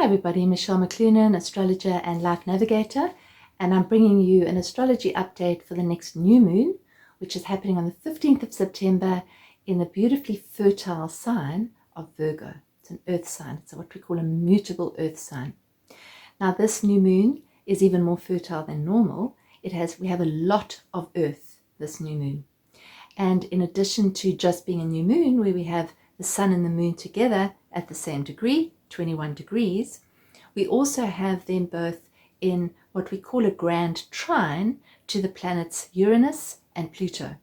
everybody, Michelle McClunan, Astrologer and Life Navigator, and I'm bringing you an astrology update for the next new moon, which is happening on the 15th of September in the beautifully fertile sign of Virgo. It's an earth sign. It's what we call a mutable earth sign. Now this new moon is even more fertile than normal. We have a lot of earth this new moon. And in addition to just being a new moon where we have the sun and the moon together at the same degree, 21 degrees, we also have them both in what we call a grand trine to the planets Uranus and Pluto.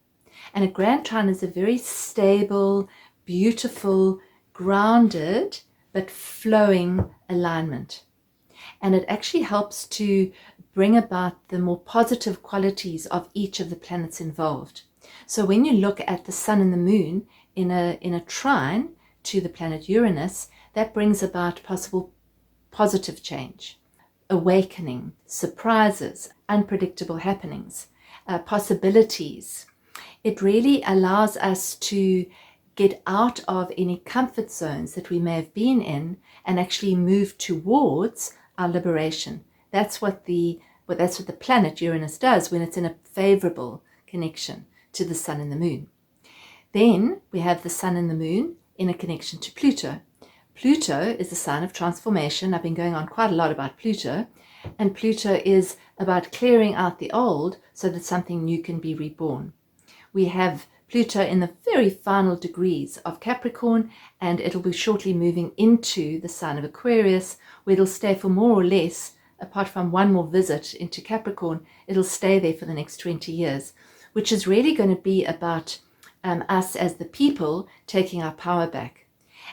And a grand trine is a very stable, beautiful, grounded, but flowing alignment. And it actually helps to bring about the more positive qualities of each of the planets involved. So when you look at the sun and the moon in a trine to the planet Uranus, that brings about possible positive change, awakening, surprises, unpredictable happenings, possibilities. It really allows us to get out of any comfort zones that we may have been in and actually move towards our liberation. That's what the planet Uranus does when it's in a favorable connection to the sun and the moon. Then we have the sun and the moon in a connection to Pluto. Pluto is the sign of transformation. I've been going on quite a lot about Pluto, and Pluto is about clearing out the old so that something new can be reborn. We have Pluto in the very final degrees of Capricorn, and it'll be shortly moving into the sign of Aquarius, where it'll stay for more or less, apart from one more visit into Capricorn, it'll stay there for the next 20 years, which is really going to be about us as the people taking our power back.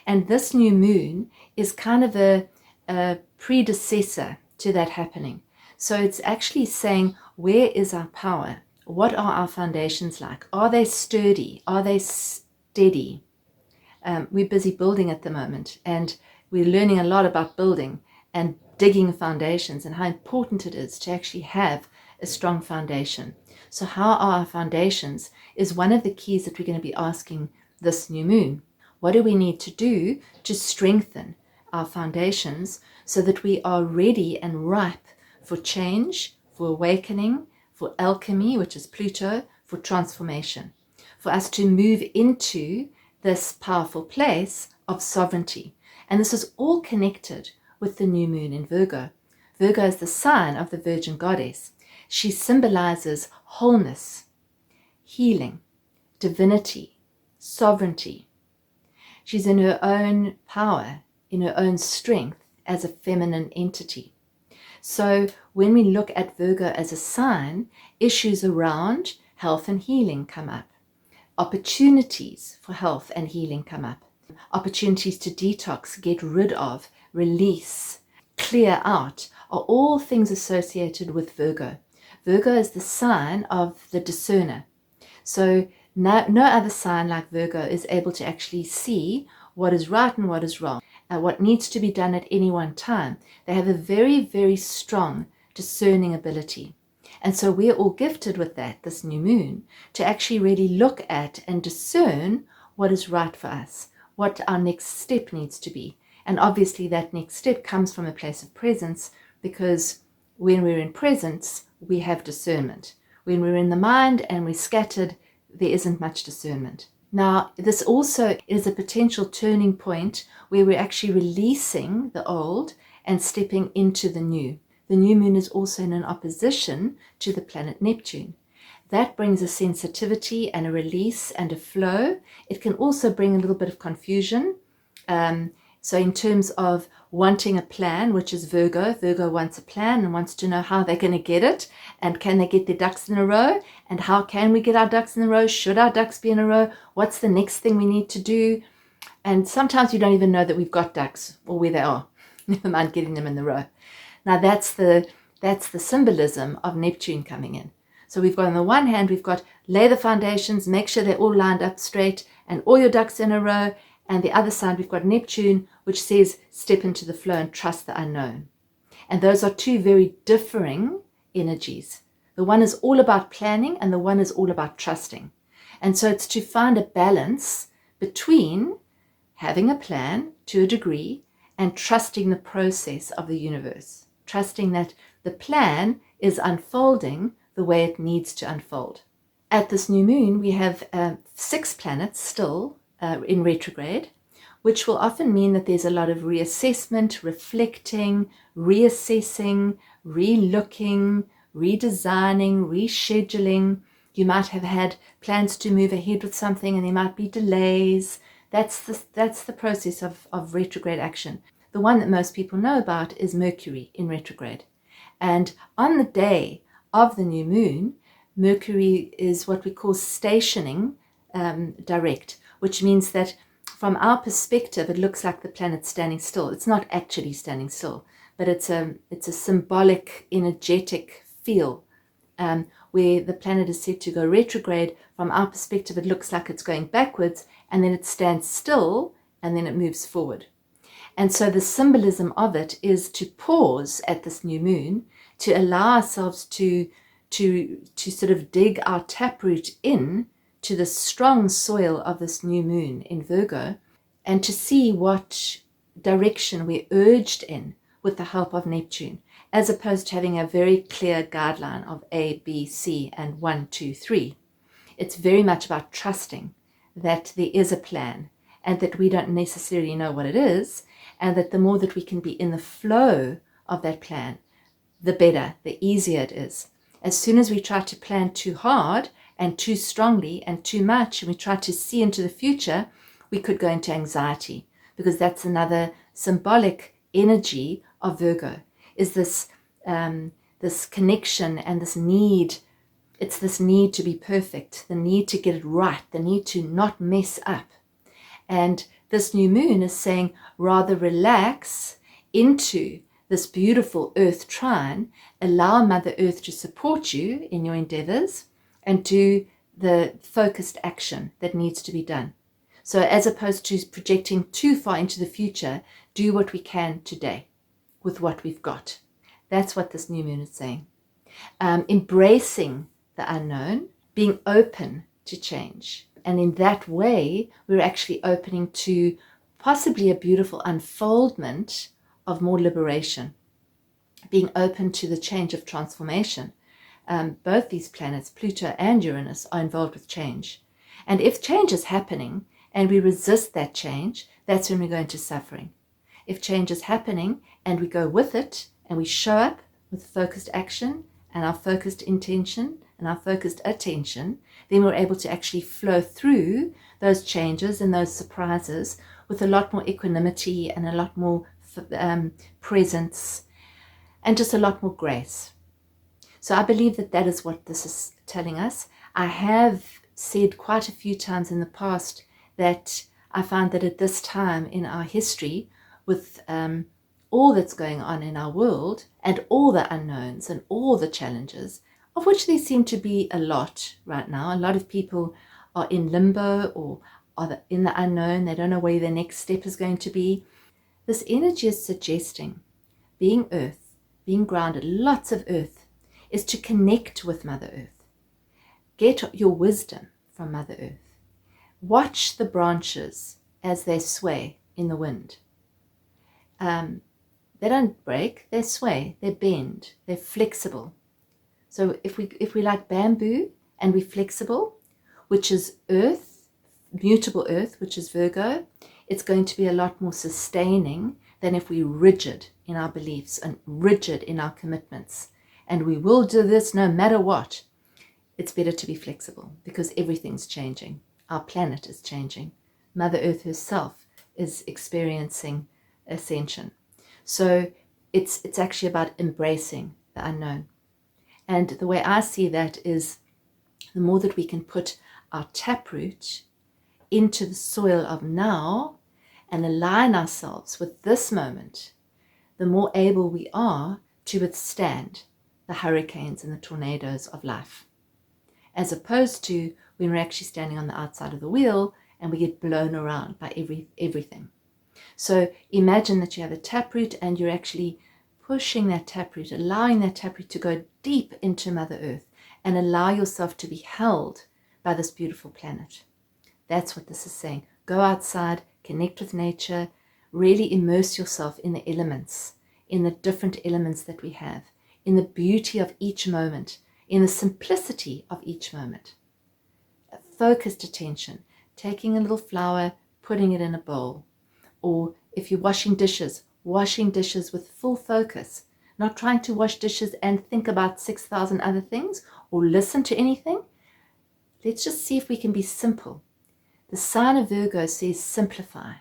And this new moon is kind of a predecessor to that happening. So it's actually saying, where is our power? What are our foundations like? Are they sturdy? Are they steady? We're busy building at the moment, and we're learning a lot about building and digging foundations and how important it is to actually have a strong foundation. So how are our foundations is one of the keys that we're going to be asking this new moon. What do we need to do to strengthen our foundations so that we are ready and ripe for change, for awakening, for alchemy, which is Pluto, for transformation, for us to move into this powerful place of sovereignty? And this is all connected with the new moon in Virgo. Virgo is the sign of the Virgin Goddess. She symbolizes wholeness, healing, divinity, sovereignty. She's in her own power, in her own strength as a feminine entity. So when we look at Virgo as a sign, issues around health and healing come up. Opportunities for health and healing come up. Opportunities to detox, get rid of, release, clear out are all things associated with Virgo. Virgo is the sign of the discerner. So no other sign like Virgo is able to actually see what is right and what is wrong, what needs to be done at any one time. They have a very, very strong discerning ability. And so we're all gifted with that this new moon, to actually really look at and discern what is right for us, what our next step needs to be. And obviously that next step comes from a place of presence, because when we're in presence, we have discernment. When we're in the mind and we're scattered, there isn't much discernment. Now, this also is a potential turning point where we're actually releasing the old and stepping into the new. The new moon is also in an opposition to the planet Neptune. That brings a sensitivity and a release and a flow. It can also bring a little bit of confusion. So in terms of wanting a plan, which is Virgo wants a plan and wants to know how they're going to get it, and can they get their ducks in a row, and how can we get our ducks in a row? Should our ducks be in a row? What's the next thing we need to do? And sometimes we don't even know that we've got ducks or where they are, never mind getting them in the row. Now that's the symbolism of Neptune coming in. So we've got, on the one hand, we've got lay the foundations, make sure they're all lined up straight and all your ducks in a row. And the other side, we've got Neptune, which says step into the flow and trust the unknown. And those are two very differing energies. The one is all about planning and the one is all about trusting. And so it's to find a balance between having a plan to a degree and trusting the process of the universe, trusting that the plan is unfolding the way it needs to unfold. At this new moon, we have 6 planets still in retrograde, which will often mean that there's a lot of reassessment, reflecting, reassessing, relooking, redesigning, rescheduling. You might have had plans to move ahead with something and there might be delays. That's the process of retrograde action. The one that most people know about is Mercury in retrograde. And on the day of the new moon, Mercury is what we call stationing direct, which means that from our perspective, it looks like the planet's standing still. It's not actually standing still, but it's a symbolic, energetic feel where the planet is set to go retrograde. From our perspective, it looks like it's going backwards, and then it stands still, and then it moves forward. And so the symbolism of it is to pause at this new moon, to allow ourselves to sort of dig our taproot in to the strong soil of this new moon in Virgo, and to see what direction we're urged in with the help of Neptune, as opposed to having a very clear guideline of A, B, C, and 1, 2, 3. It's very much about trusting that there is a plan and that we don't necessarily know what it is, and that the more that we can be in the flow of that plan, the better, the easier it is. As soon as we try to plan too hard and too strongly and too much, and we try to see into the future, we could go into anxiety, because that's another symbolic energy of Virgo, is this connection and this need. It's this need to be perfect, the need to get it right, the need to not mess up. And this new moon is saying, rather relax into this beautiful Earth trine, allow Mother Earth to support you in your endeavors, and do the focused action that needs to be done. So as opposed to projecting too far into the future, do what we can today with what we've got. That's what this new moon is saying. Embracing the unknown, being open to change. And in that way, we're actually opening to possibly a beautiful unfoldment of more liberation, being open to the change of transformation. Both these planets, Pluto and Uranus, are involved with change. And if change is happening and we resist that change, that's when we go into suffering. If change is happening and we go with it and we show up with focused action and our focused intention and our focused attention, then we're able to actually flow through those changes and those surprises with a lot more equanimity and a lot more presence and just a lot more grace. So I believe that that is what this is telling us. I have said quite a few times in the past that I find that at this time in our history, with all that's going on in our world and all the unknowns and all the challenges, of which there seem to be a lot right now. A lot of people are in limbo or are in the unknown. They don't know where their next step is going to be. This energy is suggesting being earth, being grounded, lots of earth, is to connect with Mother Earth. Get your wisdom from Mother Earth. Watch the branches as they sway in the wind. They don't break, they sway, they bend, they're flexible. So if we like bamboo and we're flexible, which is earth, mutable earth, which is Virgo, it's going to be a lot more sustaining than if we're rigid in our beliefs and rigid in our commitments. And we will do this no matter what. It's better to be flexible because everything's changing. Our planet is changing. Mother Earth herself is experiencing ascension. So it's actually about embracing the unknown. And the way I see that is the more that we can put our taproot into the soil of now and align ourselves with this moment, the more able we are to withstand the hurricanes and the tornadoes of life, as opposed to when we're actually standing on the outside of the wheel and we get blown around by everything. So imagine that you have a taproot and you're actually pushing that taproot, allowing that taproot to go deep into Mother Earth and allow yourself to be held by this beautiful planet. That's what this is saying. Go outside, connect with nature, really immerse yourself in the elements, in the different elements that we have, in the beauty of each moment, in the simplicity of each moment. A focused attention, taking a little flower, putting it in a bowl. Or if you're washing dishes with full focus, not trying to wash dishes and think about 6,000 other things or listen to anything. Let's just see if we can be simple. The sign of Virgo says simplify,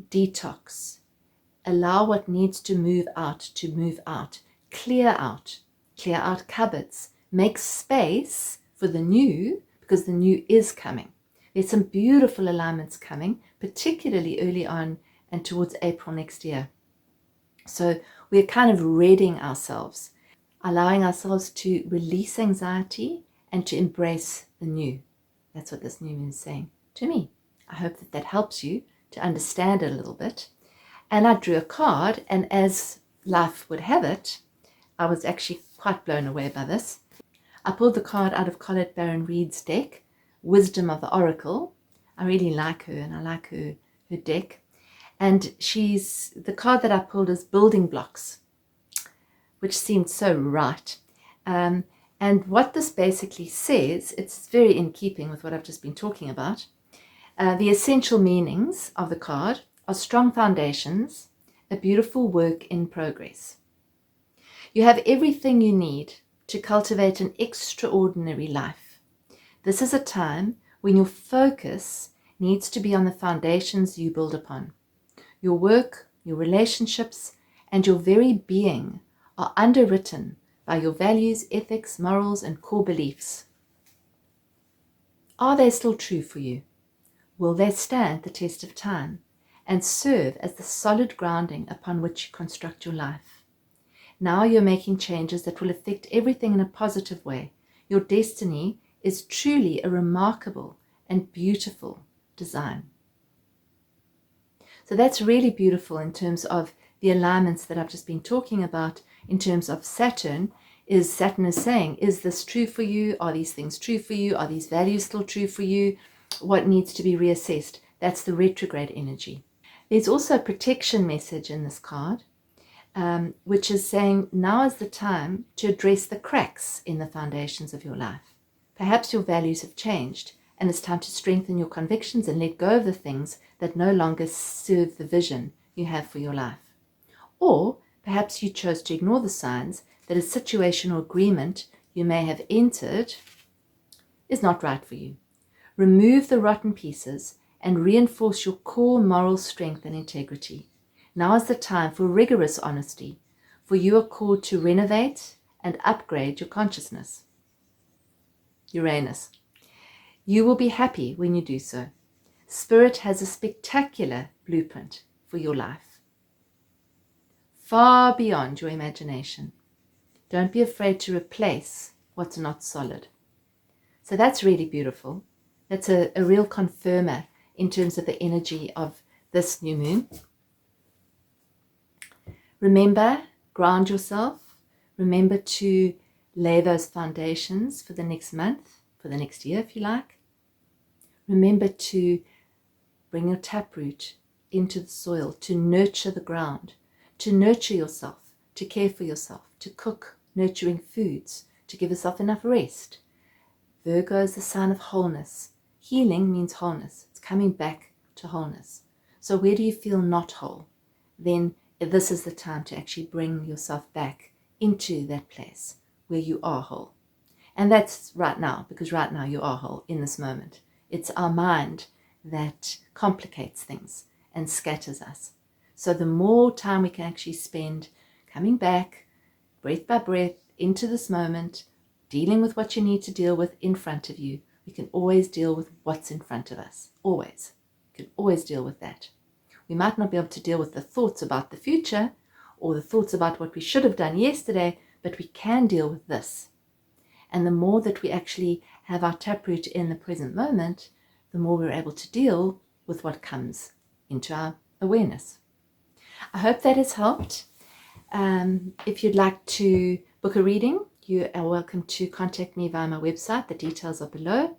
detox, allow what needs to move out, clear out cupboards, make space for the new, because the new is coming. There's some beautiful alignments coming, particularly early on and towards April next year. So we're kind of readying ourselves, allowing ourselves to release anxiety and to embrace the new. That's what this new moon is saying to me. I hope that that helps you to understand it a little bit. And I drew a card, and as life would have it, I was actually quite blown away by this. I pulled the card out of Colette Baron Reid's deck, Wisdom of the Oracle. I really like her, and I like her deck. And the card that I pulled is Building Blocks, which seemed so right. And what this basically says, it's very in keeping with what I've just been talking about. The essential meanings of the card are strong foundations, a beautiful work in progress. You have everything you need to cultivate an extraordinary life. This is a time when your focus needs to be on the foundations you build upon. Your work, your relationships, and your very being are underwritten by your values, ethics, morals, and core beliefs. Are they still true for you? Will they stand the test of time and serve as the solid grounding upon which you construct your life? Now you're making changes that will affect everything in a positive way. Your destiny is truly a remarkable and beautiful design. So that's really beautiful in terms of the alignments that I've just been talking about. In terms of Saturn is saying, is this true for you? Are these things true for you? Are these values still true for you? What needs to be reassessed? That's the retrograde energy. There's also a protection message in this card, which is saying now is the time to address the cracks in the foundations of your life. Perhaps your values have changed, and it's time to strengthen your convictions and let go of the things that no longer serve the vision you have for your life. Or perhaps you chose to ignore the signs that a situation or agreement you may have entered is not right for you. Remove the rotten pieces and reinforce your core moral strength and integrity. Now is the time for rigorous honesty, for you are called to renovate and upgrade your consciousness. Uranus. You will be happy when you do so. Spirit has a spectacular blueprint for your life, far beyond your imagination. Don't be afraid to replace what's not solid. So that's really beautiful. That's a real confirmer in terms of the energy of this new moon. Remember, ground yourself. Remember to lay those foundations for the next month, for the next year if you like. Remember to bring your taproot into the soil, to nurture the ground, to nurture yourself, to care for yourself, to cook nurturing foods, to give yourself enough rest. Virgo is the sign of wholeness. Healing means wholeness. It's coming back to wholeness. So where do you feel not whole? Then this is the time to actually bring yourself back into that place where you are whole. And that's right now, because right now you are whole in this moment. It's our mind that complicates things and scatters us. So the more time we can actually spend coming back, breath by breath, into this moment, dealing with what you need to deal with in front of you, we can always deal with what's in front of us. Always. We can always deal with that. We might not be able to deal with the thoughts about the future or the thoughts about what we should have done yesterday, but we can deal with this. And the more that we actually have our taproot in the present moment, the more we're able to deal with what comes into our awareness. I hope that has helped. If you'd like to book a reading, you are welcome to contact me via my website. The details are below.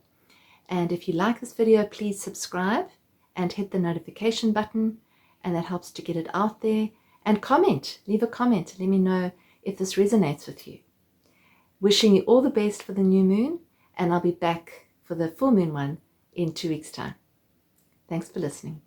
And if you like this video, please subscribe and hit the notification button. and that helps to get it out there. And comment, leave a comment, let me know if this resonates with you. Wishing you all the best for the new moon, and I'll be back for the full moon one in 2 weeks' time. Thanks for listening.